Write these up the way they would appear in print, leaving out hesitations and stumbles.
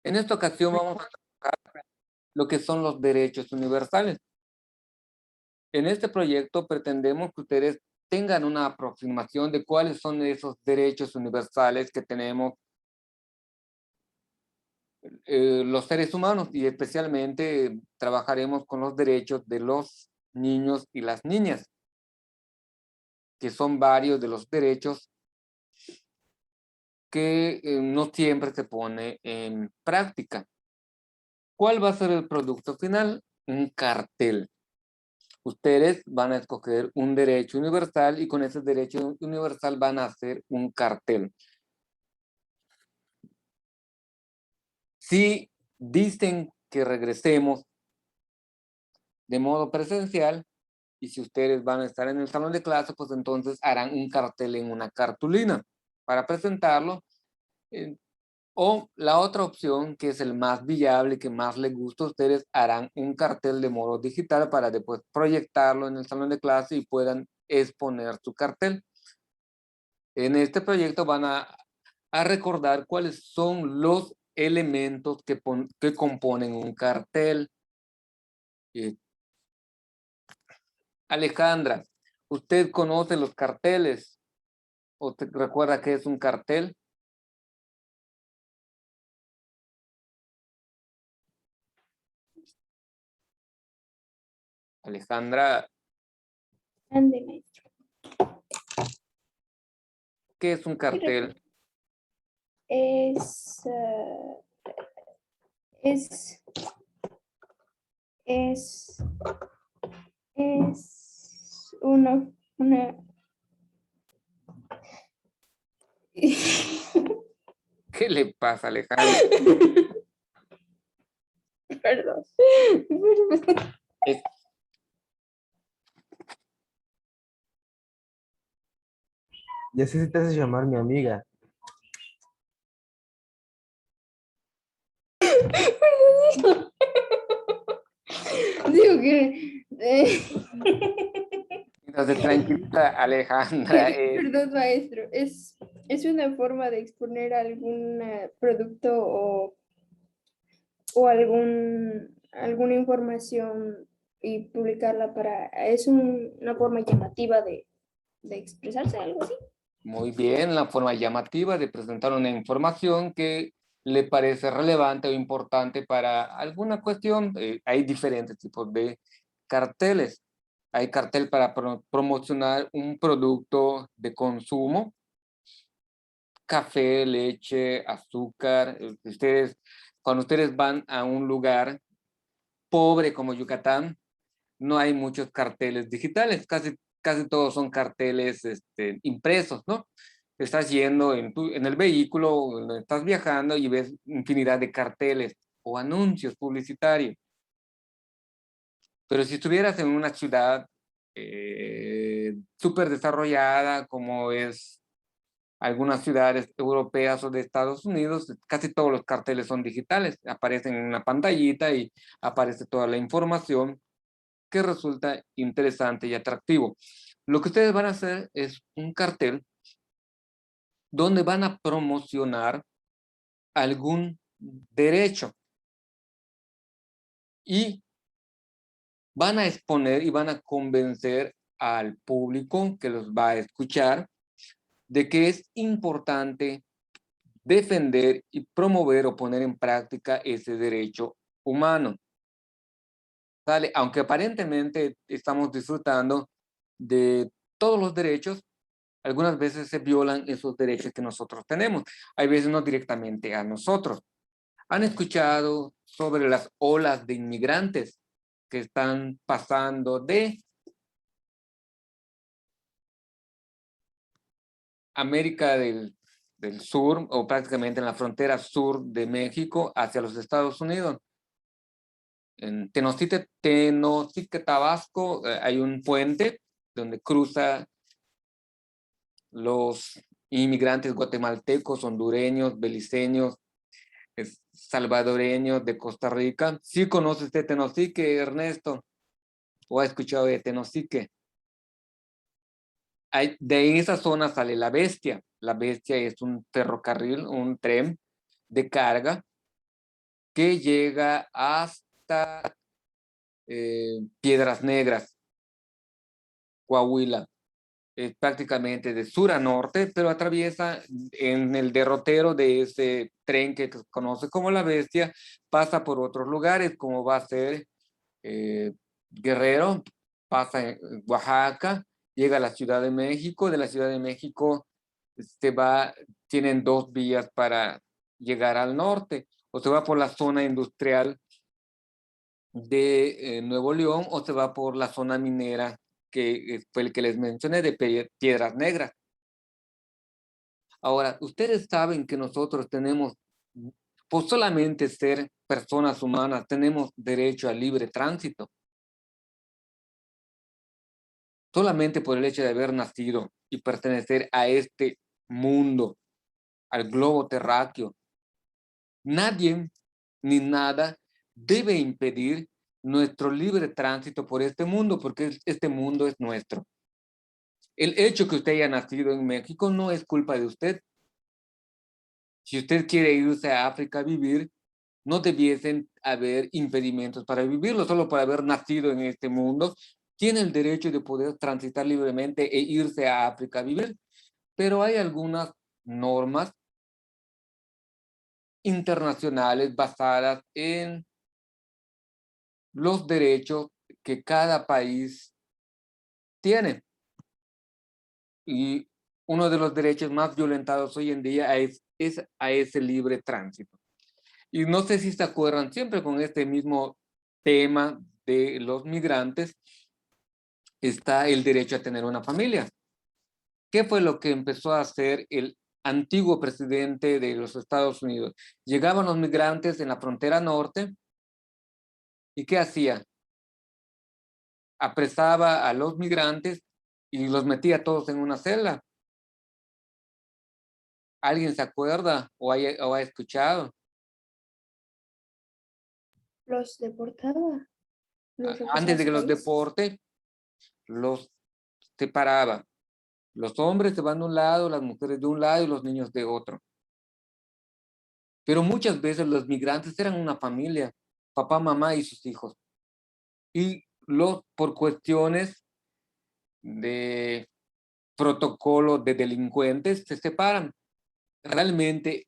En esta ocasión vamos a trabajar lo que son los derechos universales. En este proyecto pretendemos que ustedes tengan una aproximación de cuáles son esos derechos universales que tenemos los seres humanos, y especialmente trabajaremos con los derechos de los niños y las niñas, que son varios de los derechos que no siempre se pone en práctica. ¿Cuál va a ser el producto final? Un cartel. Ustedes van a escoger un derecho universal y con ese derecho universal van a hacer un cartel. Si dicen que regresemos de modo presencial, y si ustedes van a estar en el salón de clase, pues entonces harán un cartel en una cartulina para presentarlo. O la otra opción, que es el más viable, que más les gusta a ustedes, harán un cartel de modo digital para después proyectarlo en el salón de clase y puedan exponer su cartel. En este proyecto van a recordar cuáles son los elementos que componen un cartel. Alejandra, ¿usted conoce los carteles? ¿O te recuerda qué es un cartel? Alejandra, Ande, maestro. ¿qué es un cartel? Es, es, es, es una. ¿Qué le pasa, Alejandra? Perdón. Es- Ya sé si te haces llamar mi amiga. Digo que. Entonces, tranquilita, Alejandra. Perdón, maestro. Es una forma de exponer algún producto o alguna información y publicarla para. Es una forma llamativa de expresarse, algo así. Muy bien, la forma llamativa de presentar una información que le parece relevante o importante para alguna cuestión. Hay diferentes tipos de carteles. Hay cartel para promocionar un producto de consumo, café, leche, azúcar. Cuando ustedes van a un lugar pobre como Yucatán, no hay muchos carteles digitales, casi todos son carteles impresos, ¿no? Estás yendo en el vehículo, donde estás viajando y ves infinidad de carteles o anuncios publicitarios. Pero si estuvieras en una ciudad súper desarrollada, como es algunas ciudades europeas o de Estados Unidos, casi todos los carteles son digitales, aparecen en una pantallita y aparece toda la información que resulta interesante y atractivo. Lo que ustedes van a hacer es un cartel donde van a promocionar algún derecho y van a exponer y van a convencer al público que los va a escuchar de que es importante defender y promover o poner en práctica ese derecho humano. ¿Sale? Aunque aparentemente estamos disfrutando de todos los derechos, algunas veces se violan esos derechos que nosotros tenemos. Hay veces no directamente a nosotros. ¿Han escuchado sobre las olas de inmigrantes que están pasando de América del Sur, o prácticamente en la frontera sur de México, hacia los Estados Unidos? En Tenosique, Tabasco, hay un puente donde cruza los inmigrantes guatemaltecos, hondureños, beliceños, salvadoreños de Costa Rica. ¿Sí conoce usted Tenosique, Ernesto? ¿O ha escuchado de Tenosique? De esa zona sale La Bestia. La Bestia es un ferrocarril, un tren de carga que llega hasta Piedras Negras, Coahuila. Es prácticamente de sur a norte, pero atraviesa en el derrotero de ese tren que se conoce como La Bestia, pasa por otros lugares, como va a ser Guerrero, pasa en Oaxaca, llega a la Ciudad de México, de la Ciudad de México tienen dos vías para llegar al norte, o se va por la zona industrial de Nuevo León o se va por la zona minera que fue el que les mencioné de Piedras Negras. Ahora, ustedes saben que nosotros tenemos, por solamente ser personas humanas, tenemos derecho al libre tránsito. Solamente por el hecho de haber nacido y pertenecer a este mundo, al globo terráqueo. Nadie ni nada debe impedir nuestro libre tránsito por este mundo, porque este mundo es nuestro. El hecho que usted haya nacido en México no es culpa de usted. Si usted quiere irse a África a vivir, no debiesen haber impedimentos para vivirlo, solo por haber nacido en este mundo. Tiene el derecho de poder transitar libremente e irse a África a vivir, pero hay algunas normas internacionales basadas en los derechos que cada país tiene. Y uno de los derechos más violentados hoy en día es a ese libre tránsito. Y no sé si se acuerdan, siempre con este mismo tema de los migrantes, está el derecho a tener una familia. ¿Qué fue lo que empezó a hacer el antiguo presidente de los Estados Unidos? Llegaban los migrantes en la frontera norte, ¿y qué hacía? Apresaba a los migrantes y los metía todos en una celda. ¿Alguien se acuerda o ha escuchado? Los deportaba, los Antes regresaba a de que su los país. deporte, los separaba. Los hombres se van de un lado, las mujeres de un lado y los niños de otro. Pero muchas veces los migrantes eran una familia, papá, mamá y sus hijos. Y por cuestiones de protocolo de delincuentes se separan. Realmente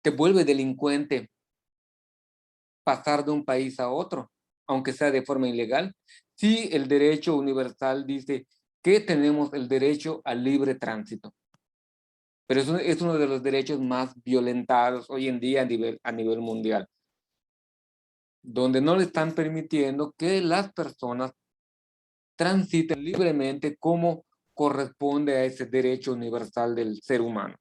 te vuelve delincuente pasar de un país a otro, aunque sea de forma ilegal. Sí, el derecho universal dice que tenemos el derecho al libre tránsito, pero es uno de los derechos más violentados hoy en día a nivel mundial, donde no le están permitiendo que las personas transiten libremente como corresponde a ese derecho universal del ser humano.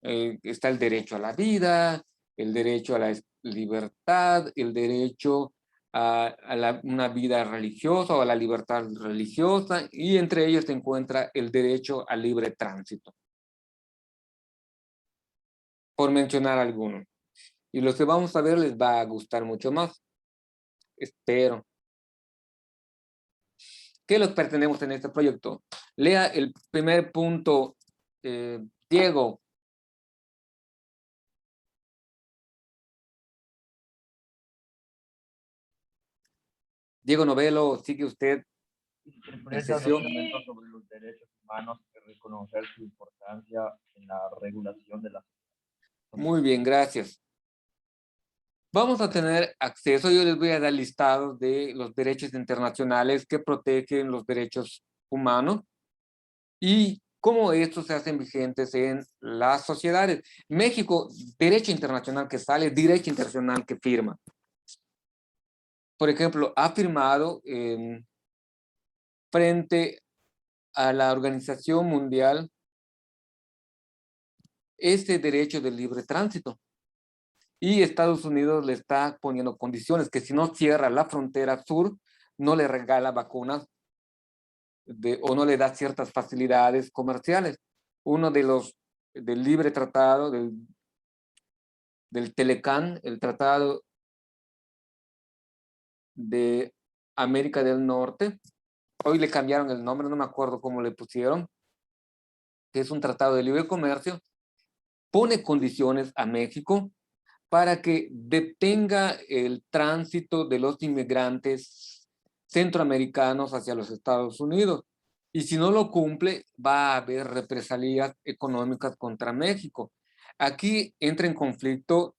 Está el derecho a la vida, el derecho a la libertad, el derecho a una vida religiosa o a la libertad religiosa, y entre ellos se encuentra el derecho al libre tránsito, por mencionar algunos. Y los que vamos a ver les va a gustar mucho más, espero. ¿Qué los pretendemos en este proyecto? Lea el primer punto, Diego. Diego Novelo, sigue usted El en proyecto de sesión. documento sobre los derechos humanos y reconocer su importancia en la regulación de las... Muy bien, gracias. Vamos a tener acceso, yo les voy a dar listados de los derechos internacionales que protegen los derechos humanos y cómo estos se hacen vigentes en las sociedades. México, derecho internacional que sale, derecho internacional que firma. Por ejemplo, ha firmado frente a la Organización Mundial este derecho de libre tránsito. Y Estados Unidos le está poniendo condiciones que si no cierra la frontera sur, no le regala vacunas o no le da ciertas facilidades comerciales. Uno de los del libre tratado, del Telecán, el tratado de América del Norte, hoy le cambiaron el nombre, no me acuerdo cómo le pusieron, que es un tratado de libre comercio, pone condiciones a México para que detenga el tránsito de los inmigrantes centroamericanos hacia los Estados Unidos. Y si no lo cumple, va a haber represalias económicas contra México. Aquí entra en conflicto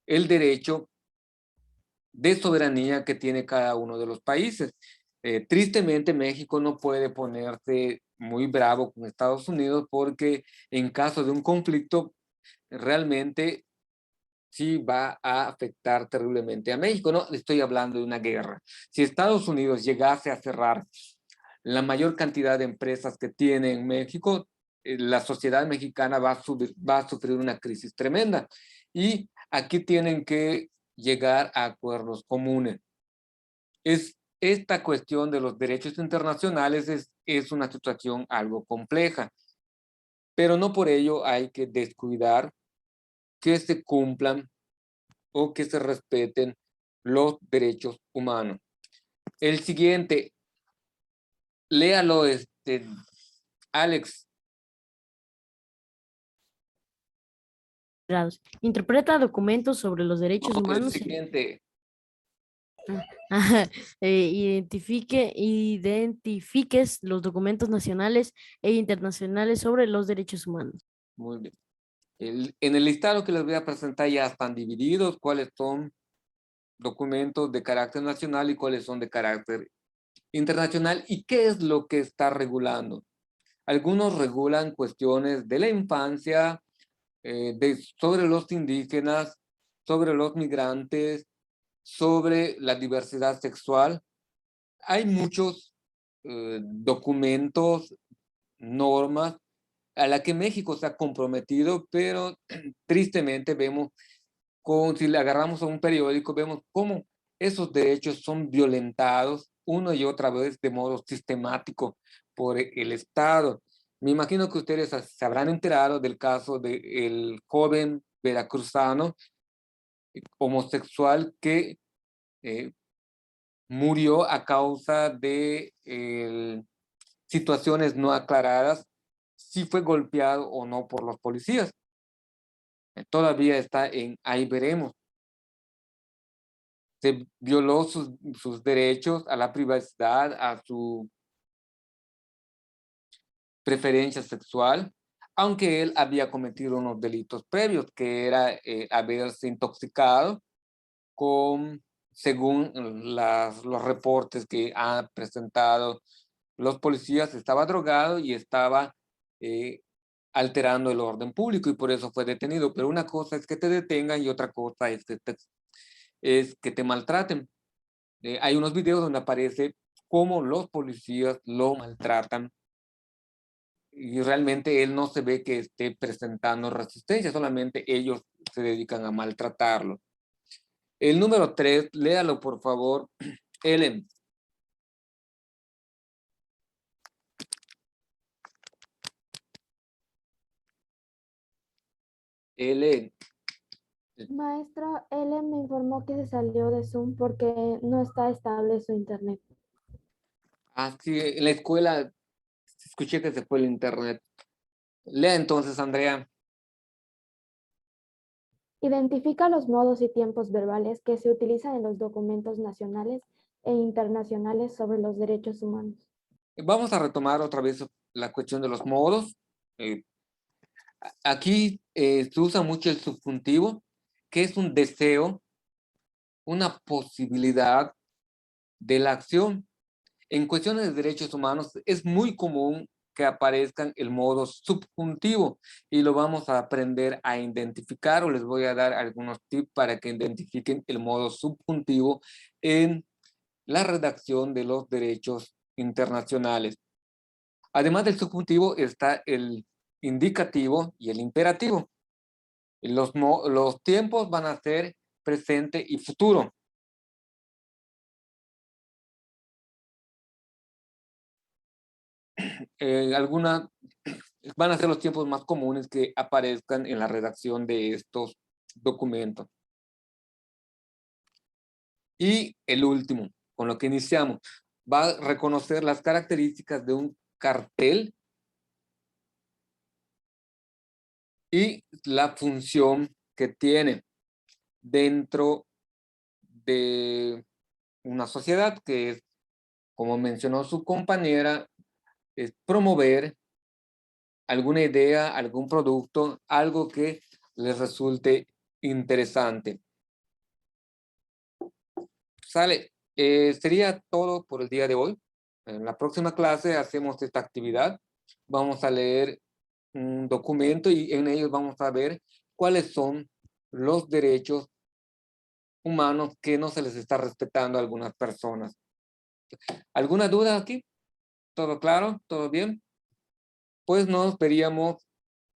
el derecho de soberanía que tiene cada uno de los países. Tristemente, México no puede ponerse muy bravo con Estados Unidos porque en caso de un conflicto, realmente sí va a afectar terriblemente a México. No estoy hablando de una guerra. Si Estados Unidos llegase a cerrar la mayor cantidad de empresas que tiene en México, la sociedad mexicana va a sufrir una crisis tremenda. Y aquí tienen que llegar a acuerdos comunes. Esta cuestión de los derechos internacionales es una situación algo compleja, pero no por ello hay que descuidar que se cumplan o que se respeten los derechos humanos. El siguiente, léalo, Alex. Interpreta documentos sobre los derechos El humanos. siguiente, Ajá, identifiques los documentos nacionales e internacionales sobre los derechos humanos. muy bien. En el listado que les voy a presentar ya están divididos cuáles son documentos de carácter nacional y cuáles son de carácter internacional y qué es lo que está regulando. Algunos regulan cuestiones de la infancia, sobre los indígenas, sobre los migrantes, sobre la diversidad sexual. Hay muchos documentos, normas a la que México se ha comprometido, pero tristemente vemos, si le agarramos a un periódico, vemos cómo esos derechos son violentados una y otra vez de modo sistemático por el Estado. Me imagino que ustedes se habrán enterado del caso del joven veracruzano homosexual que murió a causa de situaciones no aclaradas, si fue golpeado o no por los policías. Todavía está en ahí veremos. Se violó sus derechos a la privacidad, a su preferencia sexual, aunque él había cometido unos delitos previos, que era haberse intoxicado con, según los reportes que han presentado los policías, estaba drogado y estaba alterando el orden público y por eso fue detenido. Pero una cosa es que te detengan y otra cosa es que te maltraten. Hay unos videos donde aparece cómo los policías lo maltratan y realmente él no se ve que esté presentando resistencia, solamente ellos se dedican a maltratarlo. El número 3, léalo por favor, Ellen. Ellen. Maestro, Ellen me informó que se salió de Zoom porque no está estable su internet. Así, en la escuela escuché que se fue el internet. Lea entonces, Andrea. Identifica los modos y tiempos verbales que se utilizan en los documentos nacionales e internacionales sobre los derechos humanos. Vamos a retomar otra vez la cuestión de los modos. Aquí se usa mucho el subjuntivo, que es un deseo, una posibilidad de la acción. En cuestiones de derechos humanos es muy común que aparezcan el modo subjuntivo y lo vamos a aprender a identificar o les voy a dar algunos tips para que identifiquen el modo subjuntivo en la redacción de los derechos internacionales. Además del subjuntivo está el indicativo y el imperativo. Los tiempos van a ser presente y futuro. Van a ser los tiempos más comunes que aparezcan en la redacción de estos documentos. Y el último, con lo que iniciamos, va a reconocer las características de un cartel y la función que tiene dentro de una sociedad, que es, como mencionó su compañera, es promover alguna idea, algún producto, algo que les resulte interesante. Sale. Sería todo por el día de hoy. En la próxima clase hacemos esta actividad. Vamos a leer un documento y en ellos vamos a ver cuáles son los derechos humanos que no se les está respetando a algunas personas. ¿Alguna duda aquí? ¿Todo claro? ¿Todo bien? Pues nos veríamos